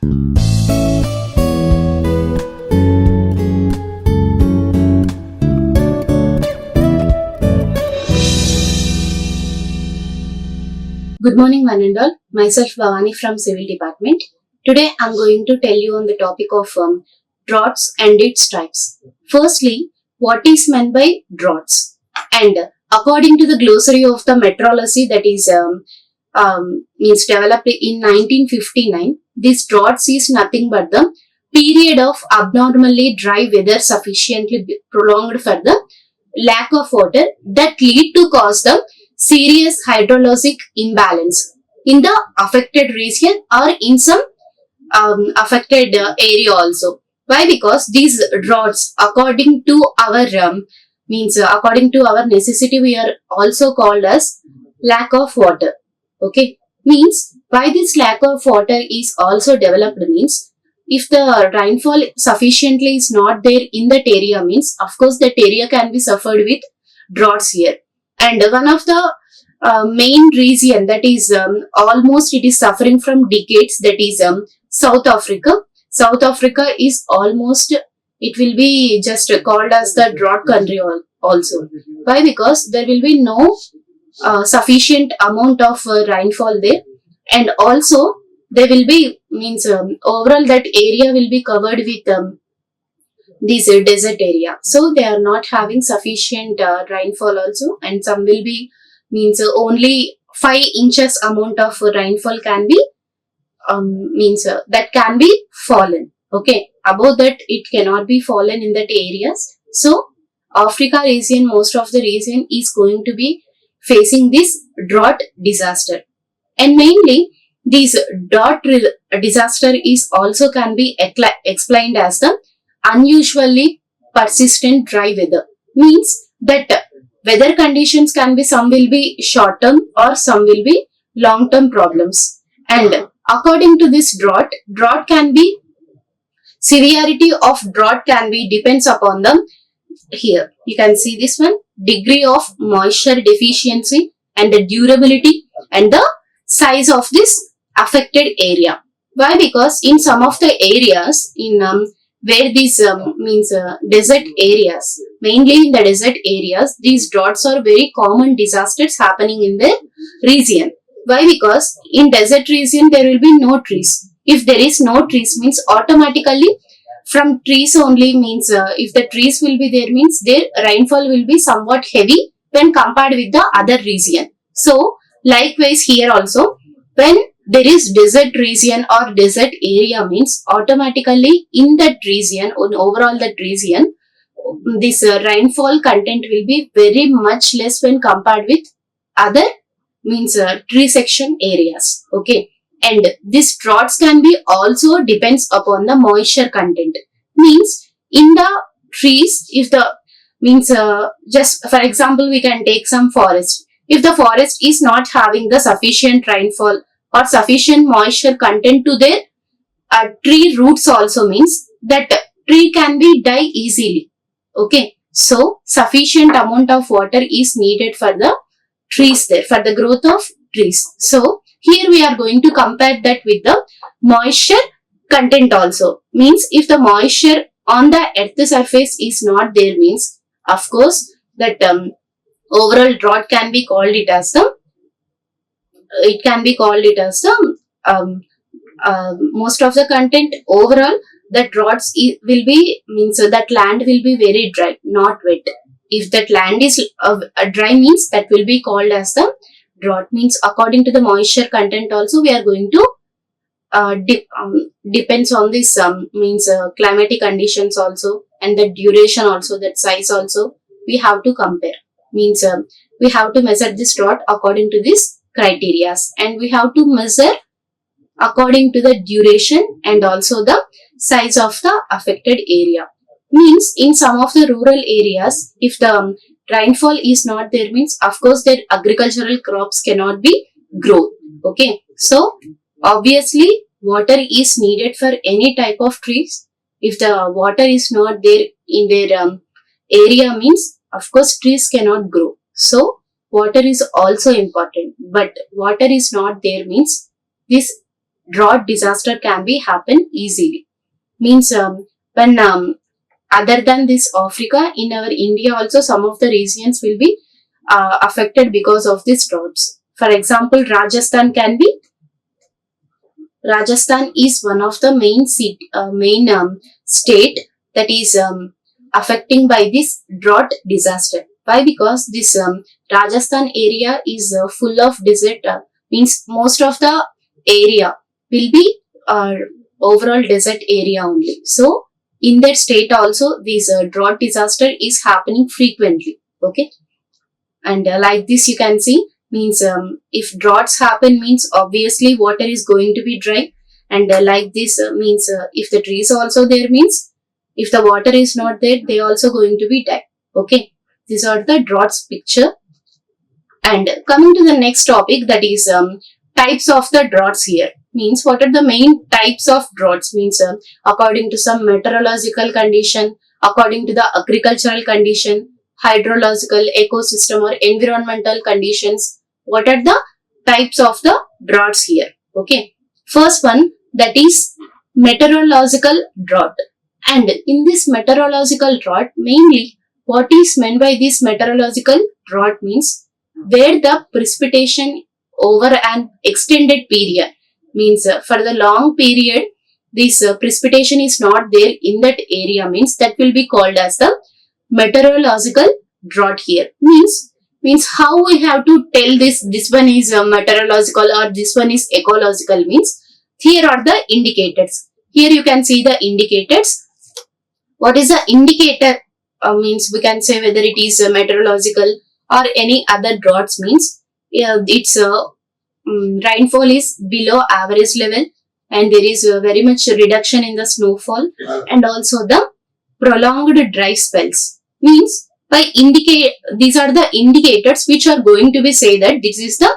Good morning, one and all. Myself Bhavani from Civil Department. Today I am going to tell you on the topic of droughts and its types. Firstly, what is meant by droughts? And according to the glossary of the meteorology that is means developed in 1959, this droughts is nothing but the period of abnormally dry weather sufficiently prolonged for the lack of water that lead to cause the serious hydrologic imbalance in the affected region or in some affected area also. Why? Because these droughts, according to our according to our necessity, we are also called as lack of water. Okay, means why this lack of water is also developed means if the rainfall sufficiently is not there in that area means of course that area can be suffered with droughts here. And one of the main region that is almost it is suffering from decades, that is South Africa. South Africa is almost, it will be just called as the drought country also. Why? Because there will be no sufficient amount of rainfall there, and also there will be overall that area will be covered with this desert area, so they are not having sufficient rainfall also, and some will be only 5 inches amount of rainfall can be that can be fallen. Okay, above that it cannot be fallen in that areas. So Africa region, most of the region is going to be facing this drought disaster, and mainly this drought disaster is also can be explained as the unusually persistent dry weather. Means that weather conditions can be, some will be short term or some will be long term problems, and according to this drought can be, severity of drought can be depends upon the, here you can see this one, degree of moisture deficiency and the durability and the size of this affected area. Why? Because in some of the areas in where these desert areas, mainly in the desert areas, these droughts are very common disasters happening in the region. Why? Because in desert region there will be no trees. If there is no trees means automatically from trees only means if the trees will be there means their rainfall will be somewhat heavy when compared with the other region. So likewise here also, when there is desert region or desert area means automatically in that region, on overall that region, this rainfall content will be very much less when compared with other tree section areas. Okay, and this droughts can be also depends upon the moisture content. Means in the trees, if the just for example we can take some forest. If the forest is not having the sufficient rainfall or sufficient moisture content to their tree roots also means that tree can be die easily. Okay, so sufficient amount of water is needed for the trees there, for the growth of trees. So here we are going to compare that with the moisture content also. Means if the moisture on the earth surface is not there means of course that overall drought can be called it as the, it can be called it as the most of the content overall the droughts will be that land will be very dry, not wet. If that land is dry means that will be called as the drought. Means according to the moisture content also we are going to depends on this climatic conditions also, and the duration also, that size also we have to compare. Means we have to measure this drought according to this criteria, and we have to measure according to the duration and also the size of the affected area. Means in some of the rural areas, if the rainfall is not there means of course that agricultural crops cannot be grown. Okay, so obviously water is needed for any type of trees. If the water is not there in their area means of course trees cannot grow. So water is also important, but water is not there means this drought disaster can be happen easily. Means when other than this Africa, in our India also some of the regions will be affected because of these droughts. For example, Rajasthan is one of the main state that is affecting by this drought disaster. Why? Because this Rajasthan area is full of desert. Means most of the area will be overall desert area only. So in that state also, this drought disaster is happening frequently. Okay, and like this you can see, means if droughts happen means obviously water is going to be dry, and like this means if the trees also there means if the water is not there, they also going to be die. Okay, these are the droughts picture. And coming to the next topic, that is types of the droughts here. Means what are the main types of droughts? Means according to some meteorological condition, according to the agricultural condition, hydrological, ecosystem or environmental conditions. What are the types of the droughts here? Okay, first one, that is meteorological drought. And in this meteorological drought, mainly what is meant by this meteorological drought means where the precipitation over an extended period, means for the long period this precipitation is not there in that area, means that will be called as the meteorological drought here. Means how we have to tell this one is meteorological or this one is ecological, means here are the indicators. Here you can see the indicators. What is the indicator? Means we can say whether it is meteorological or any other droughts, means its rainfall is below average level, and there is very much reduction in the snowfall, and also the prolonged dry spells. Means by indicate, these are the indicators which are going to be say that this is the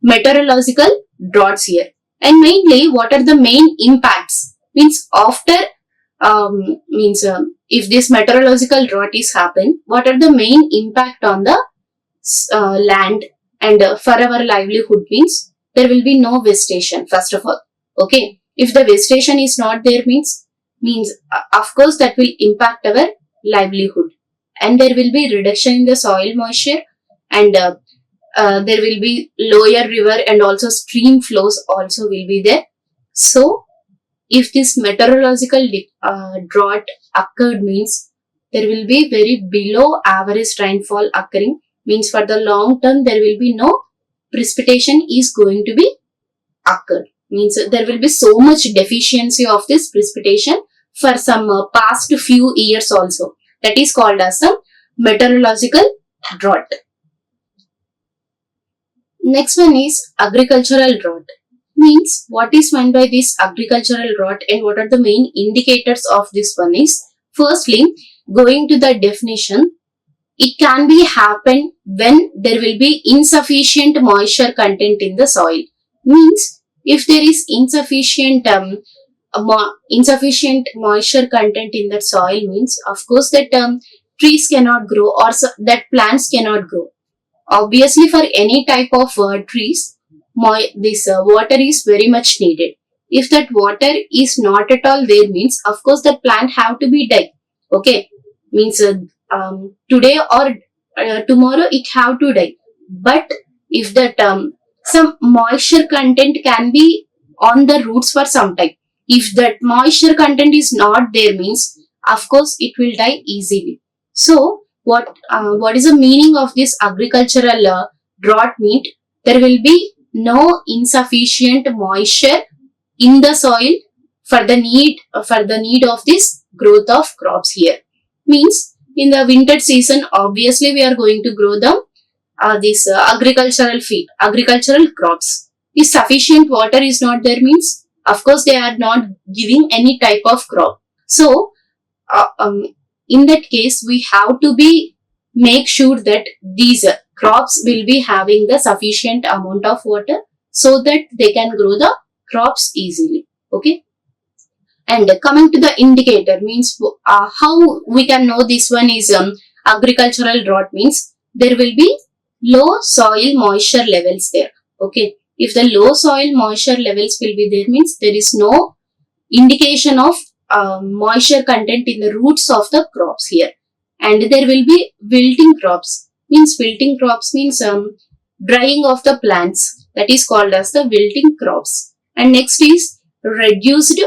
meteorological droughts here. And mainly what are the main impacts? Means after if this meteorological drought is happen, what are the main impact on the land and for our livelihood? Means there will be no vegetation first of all. Okay, if the vegetation is not there, means of course that will impact our livelihood, and there will be reduction in the soil moisture, and there will be lower river and also stream flows also will be there. So if this meteorological drought occurred, means there will be very below average rainfall occurring, means for the long term there will be no precipitation is going to be occurred, means there will be so much deficiency of this precipitation for some past few years also. That is called as the meteorological drought. Next one is agricultural drought. Means what is meant by this agricultural drought and what are the main indicators of this one is, firstly, going to the definition, it can be happen when there will be insufficient moisture content in the soil. Means if there is insufficient moisture content in the soil, means of course that trees cannot grow or that plants cannot grow. Obviously for any type of trees, this water is very much needed. If that water is not at all there, means of course that plant have to be die. Okay, means today or tomorrow it have to die. But if that some moisture content can be on the roots for some time, if that moisture content is not there, means of course it will die easily. So what is the meaning of this agricultural drought? Mean there will be no insufficient moisture in the soil for the need of this growth of crops here. Means in the winter season, obviously we are going to grow the agricultural crops. If sufficient water is not there, means of course they are not giving any type of crop. So in that case we have to be make sure that these crops will be having the sufficient amount of water so that they can grow the crops easily. Okay, and coming to the indicator, means how we can know this one is agricultural drought, means there will be low soil moisture levels there. Okay, if the low soil moisture levels will be there, means there is no indication of moisture content in the roots of the crops here, and there will be wilting crops. Wilting crops means drying of the plants, that is called as the wilting crops. And next is reduced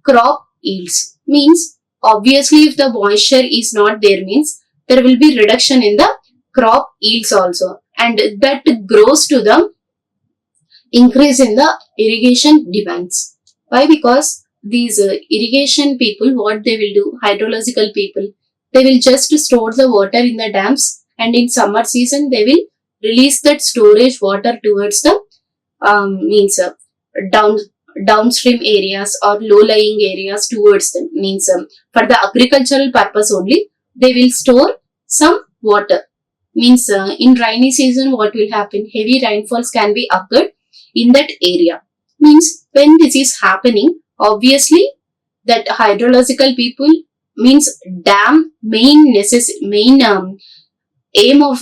crop yields, means obviously if the moisture is not there, means there will be reduction in the crop yields also, and that grows to the increase in the irrigation demands. Why? Because these irrigation people, what they will do, hydrological people, they will just store the water in the dams, and in summer season they will release that storage water towards the means down downstream areas or low lying areas towards them, means for the agricultural purpose only they will store some water. Means in rainy season what will happen, heavy rainfalls can be occurred in that area. Means when this is happening, obviously that hydrological people, means dam main aim of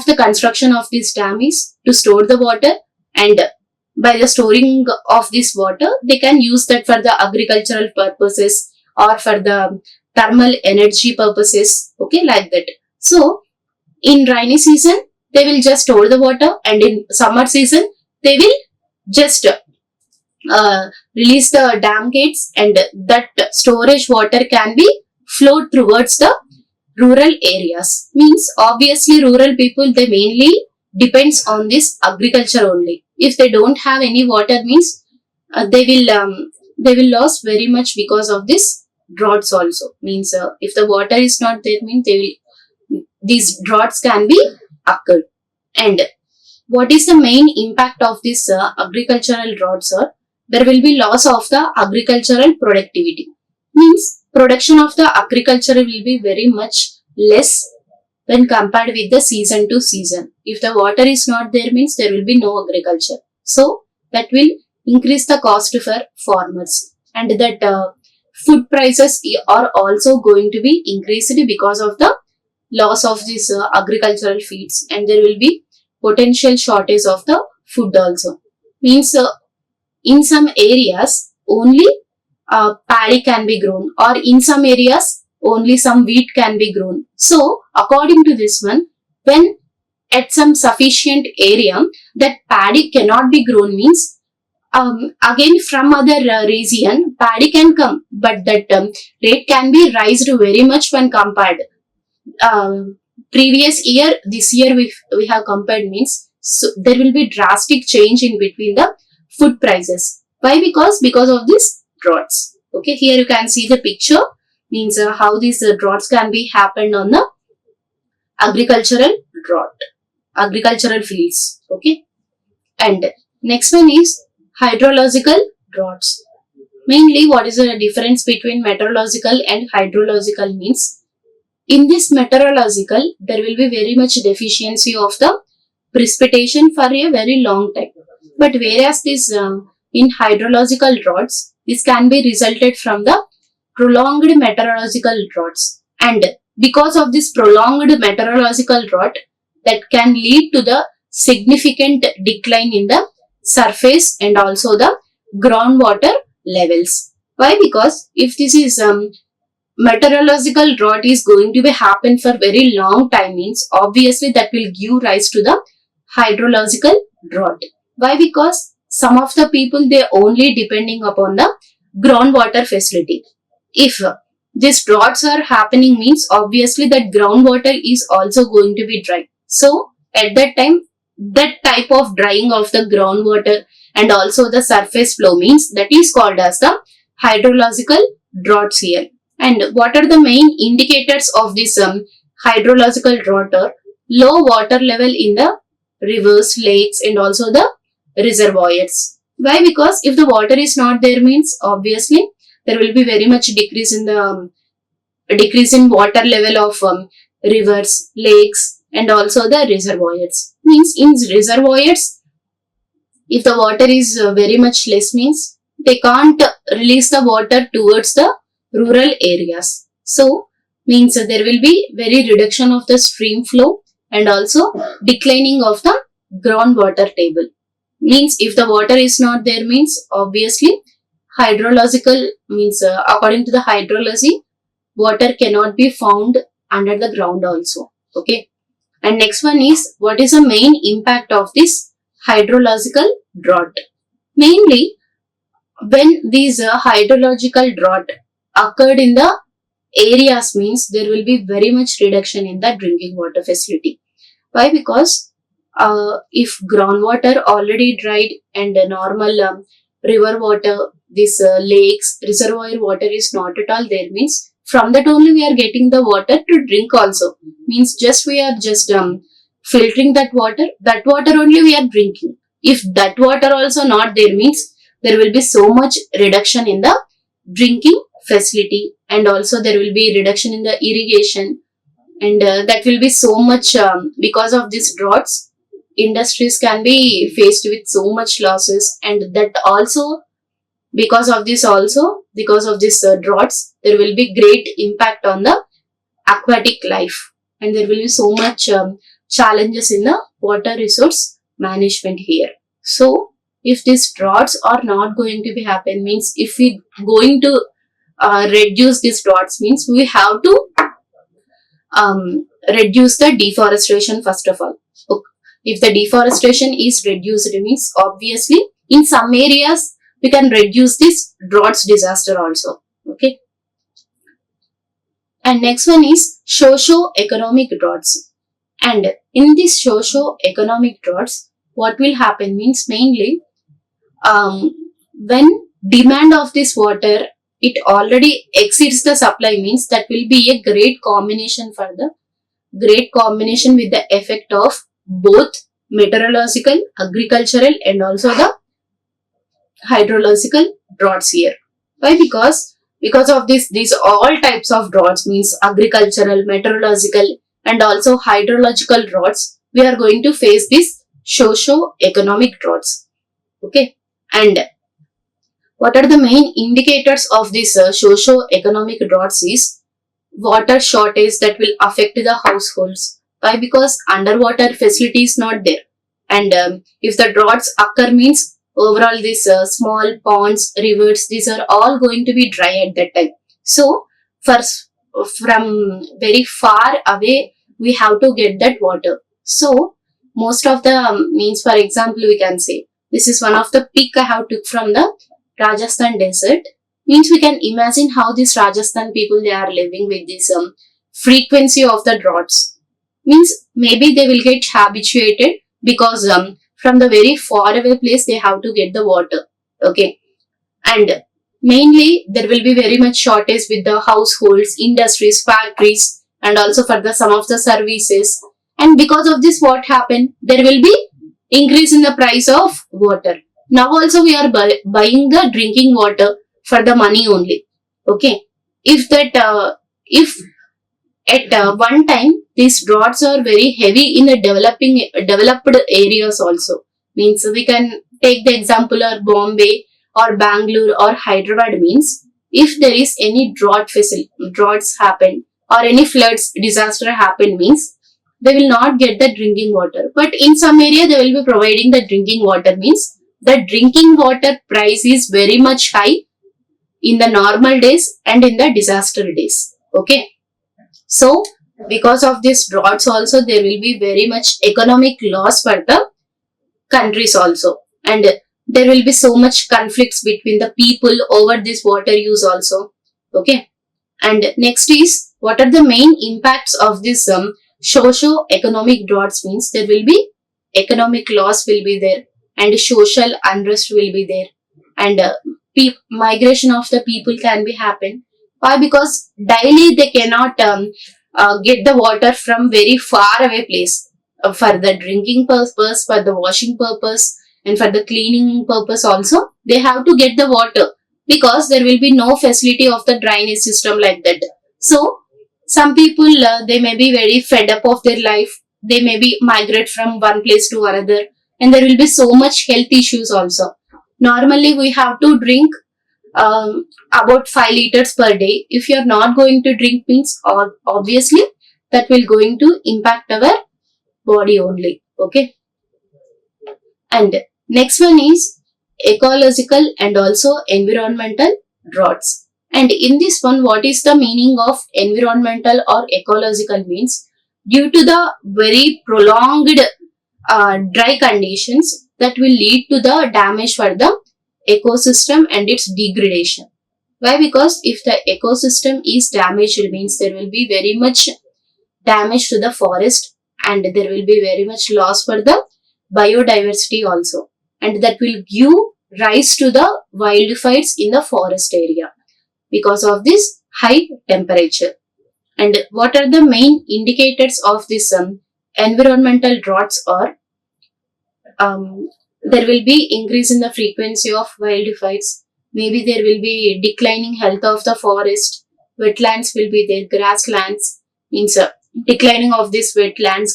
the construction of this dam is to store the water, and by the storing of this water they can use that for the agricultural purposes or for the thermal energy purposes, okay, like that. So in rainy season they will just store the water, and in summer season they will just release the dam gates, and that storage water can be flowed towards the rural areas. Means obviously rural people, they mainly depends on this agriculture only. If they don't have any water, means they will lose very much because of this droughts also. Means if the water is not there, means these droughts can be occurred. And what is the main impact of this agricultural droughts? There will be loss of the agricultural productivity. Means production of the agriculture will be very much less when compared with the season to season. If the water is not there, means there will be no agriculture. So that will increase the cost for farmers, and that food prices are also going to be increased because of the loss of these agricultural fields, and there will be potential shortage of the food also. Means in some areas only paddy can be grown, or in some areas only some wheat can be grown. So according to this one, when at some sufficient area that paddy cannot be grown, means again from other region paddy can come, but that rate can be raised very much when compared previous year. This year we have compared, means so there will be drastic change in between the food prices. Why? Because of this droughts. Okay, here you can see the picture, means how these droughts can be happened on the agricultural fields. Okay, and next one is hydrological droughts. Mainly, what is the difference between meteorological and hydrological? Means in this meteorological, there will be very much deficiency of the precipitation for a very long time. But whereas this in hydrological droughts, this can be resulted from the prolonged meteorological droughts. And because of this prolonged meteorological drought, that can lead to the significant decline in the surface and also the groundwater levels. Why? Because if this is meteorological drought is going to be happen for very long time, means obviously that will give rise to the hydrological drought. Why? Because some of the people, they only depending upon the groundwater facility. If these droughts are happening, means obviously that groundwater is also going to be dry. So at that time, that type of drying of the groundwater and also the surface flow, means that is called as the hydrological droughts here. And what are the main indicators of this hydrological drought? Are low water level in the rivers, lakes, and also the reservoirs. Why? Because if the water is not there, means obviously there will be very much decrease in water level of rivers, lakes, and also the reservoirs. Means in reservoirs, if the water is very much less, means they can't release the water towards the rural areas. So means there will be very reduction of the stream flow and also declining of the groundwater table. Means if the water is not there means obviously hydrological means according to the hydrology, water cannot be found under the ground also. Okay. And next one is, what is the main impact of this hydrological drought? Mainly, when these hydrological drought occurred in the areas means there will be very much reduction in the drinking water facility. Why? Because if groundwater already dried and normal river water, this lakes, reservoir water is not at all there means from that only we are getting the water to drink also. Means just we are just filtering that water only we are drinking. If that water also not there means there will be so much reduction in the drinking facility, and also there will be reduction in the irrigation, and that will be so much because of these droughts industries can be faced with so much losses, and that also because of this droughts there will be great impact on the aquatic life, and there will be so much challenges in the water resource management here. So if these droughts are not going to be happen means if we going to reduce these droughts means we have to reduce the deforestation first of all. If the deforestation is reduced means obviously in some areas we can reduce this droughts disaster also. Okay. And next one is socio-economic droughts. And in this socio-economic droughts, what will happen means mainly when demand of this water it already exceeds the supply means that will be a great combination with the effect of both meteorological, agricultural and also the hydrological droughts here. Why? Because of these all types of droughts means agricultural, meteorological and also hydrological droughts, we are going to face this socio-economic droughts. Okay. And what are the main indicators of this socio-economic droughts is water shortage that will affect the households. Why? Because underwater facility is not there, and if the droughts occur means overall these small ponds, rivers, these are all going to be dry at that time. So first from very far away we have to get that water. So most of the means, for example, we can say this is one of the pic I have took from the Rajasthan desert. Means we can imagine how these Rajasthan people they are living with this frequency of the droughts. Means maybe they will get habituated because from the very far away place they have to get the water. Okay. And mainly there will be very much shortage with the households, industries, factories and also for the some of the services. And because of this what happened? There will be increase in the price of water. Now also we are buying the drinking water for the money only. Okay. If at one time these droughts are very heavy in the developed areas also. Means we can take the example of Bombay or Bangalore or Hyderabad means if there is any droughts happen or any floods disaster happen means they will not get the drinking water. But in some area they will be providing the drinking water means the drinking water price is very much high in the normal days and in the disaster days. Okay. So because of this droughts also there will be very much economic loss for the countries also, and there will be so much conflicts between the people over this water use also. Okay. And next is what are the main impacts of this socio-economic droughts means there will be economic loss will be there and social unrest will be there, and migration of the people can be happen. Why? Because daily they cannot get the water from very far away place for the drinking purpose, for the washing purpose and for the cleaning purpose also they have to get the water because there will be no facility of the drainage system like that. So some people they may be very fed up of their life, they may be migrate from one place to another, and there will be so much health issues also. Normally we have to drink about 5 liters per day. If you are not going to drink means obviously that will going to impact our body only. Okay. And Next one is ecological and also environmental droughts. And in this one, what is the meaning of environmental or ecological means? Due to the very prolonged dry conditions that will lead to the damage for the ecosystem and its degradation. Why? Because if the ecosystem is damaged, it means there will be very much damage to the forest and there will be very much loss for the biodiversity also. And that will give rise to the wildfires in the forest area because of this high temperature. And what are the main indicators of this environmental droughts? Or there will be increase in the frequency of wildfires. Maybe there will be declining health of the forest. Wetlands will be there. Grasslands means declining of this wetlands,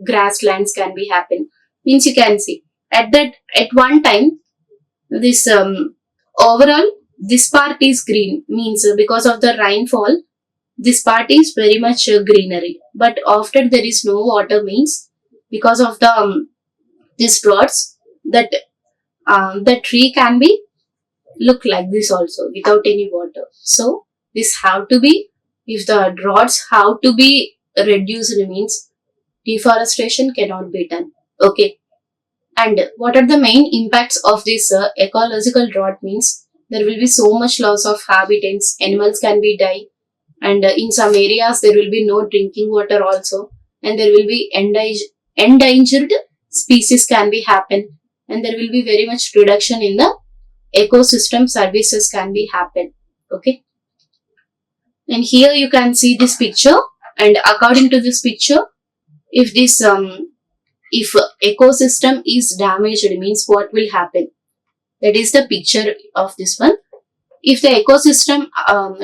grasslands can be happen. Means you can see at one time this overall this part is green, means because of the rainfall this part is very much greenery. But after there is no water, means because of the these droughts, that the tree can be look like this also without any water. So this have to be, if the droughts have to be reduced, means deforestation cannot be done. Okay. And what are the main impacts of this ecological drought? Means there will be so much loss of habitats, animals can be die, and in some areas there will be no drinking water also, and there will be endangered species can be happen, and there will be very much reduction in the ecosystem services can be happen. Okay. And here you can see this picture, and according to this picture, if this if ecosystem is damaged, means what will happen? That is the picture of this one. If the ecosystem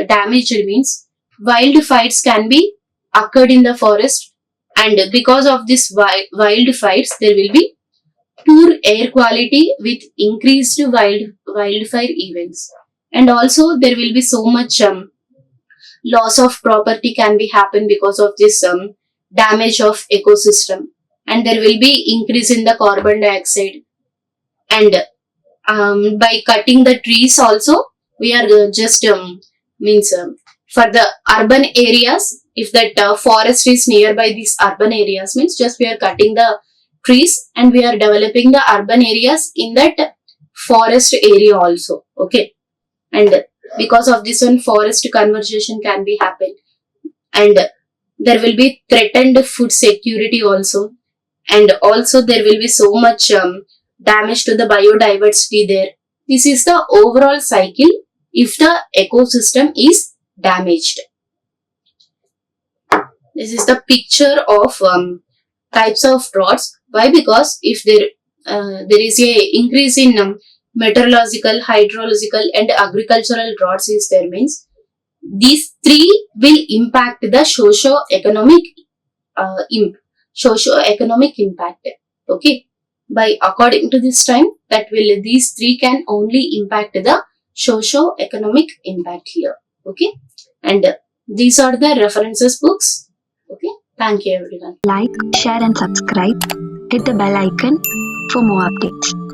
damaged, means wildfires can be occurred in the forest, and because of this wildfires there will be poor air quality with increased wildfire events, and also there will be so much loss of property can be happen because of this damage of ecosystem, and there will be increase in the carbon dioxide. And by cutting the trees also, we are just means for the urban areas, if that forest is nearby these urban areas, means just we are cutting the trees and we are developing the urban areas in that forest area also. Okay. And because of this one, forest conservation can be happen, and there will be threatened food security also, and also there will be so much damage to the biodiversity there. This is the overall cycle if the ecosystem is damaged. This is the picture of types of droughts. Why? Because if there is a increase in meteorological, hydrological and agricultural droughts is there, means these three will impact the socio-economic impact. Okay. By according to this time, that will these three can only impact the socio-economic impact here. Okay. And these are the references books. Okay. Thank you everyone. Like, share and subscribe. Hit the bell icon for more updates.